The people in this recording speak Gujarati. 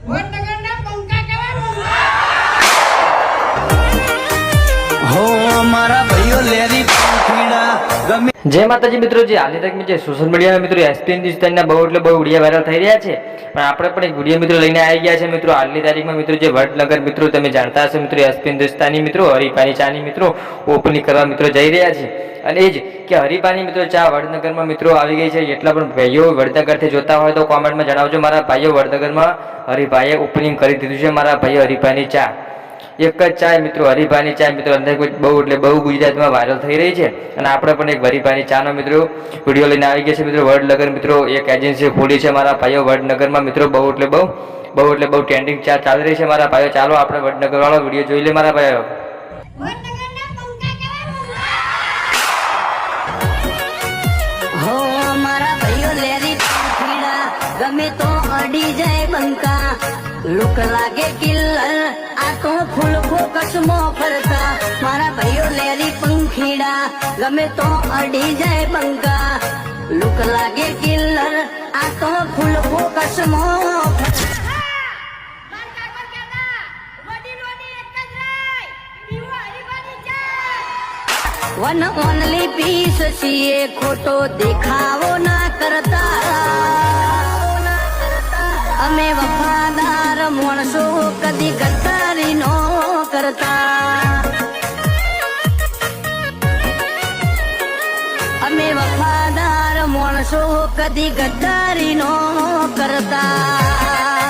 વડનગરના પંકા કહેવાય હો મારા ભાઈઓ લેરી પંખીડા ગમે જય માતાજી મિત્રો, જે હાલની તકમાં જે સોશિયલ મીડિયામાં મિત્રો એસપી હિન્દુસ્તાનના બહુ એટલે બહુ વિડીયો વાયરલ થઈ રહ્યા છે, પણ આપણે પણ એક વિડીયો મિત્રો લઈને આવી ગયા છે મિત્રો. હાલની તારીખમાં મિત્રો જે વડનગર મિત્રો તમે જાણતા હશો મિત્રો, એસપી હિન્દુસ્તાની મિત્રો હરિપાની ચાની મિત્રો ઓપનિંગ કરવા મિત્રો જઈ રહ્યા છે. અને એ જ કે હરિપાની મિત્રો ચા વડનગરમાં મિત્રો આવી ગઈ છે. એટલા પણ ભાઈઓ વડનગરથી જોતા હોય તો કોમેન્ટમાં જણાવજો. મારા ભાઈઓ વડનગરમાં હરિભાઈએ ઓપનિંગ કરી દીધું છે. મારા ભાઈઓ હરિપાની ચા એક જ ચાય મિત્રો, હરિભાની ચાય મિત્રો અંદર બહુ એટલે બહુ ગુજરાતમાં વાયરલ થઈ રહી છે. અને આપણે પણ એક હરિભાની ચાનો મિત્રો વિડીયો લઈને આવી ગયા છે મિત્રો. વડનગર મિત્રો એક એજન્સી ખોલી છે મારા ભાઈઓ વડનગરમાં મિત્રો. બહુ એટલે બહુ ટ્રેન્ડિંગ ચા ચાલી રહી છે મારા ભાઈઓ. ચાલો આપણે વડનગર વાળો વિડીયો જોઈ લે મારા ભાઈઓ. વડનગરના પંકા કહેવાય હો મારા ભાઈઓ લેરી પંખીડા ગમે તો અડી જાય બંકા લુક લાગે કિલ્લર આ તો ફૂલ ફોકસમાં ફરતા મારા ભાઈઓ લેરી પંખીડા ગમે તો અડી જાય બંકા લુક લાગે કિલ્લર આ તો ફૂલ ફોકસમાં વન ઓનલી પીસ છીએ ખોટો દેખાવો ના કરતા અમે વફાદાર માણસો કદી ગદ્દારી નો કરતા અમે વફાદાર માણસો કદી ગદ્દારી નો કરતા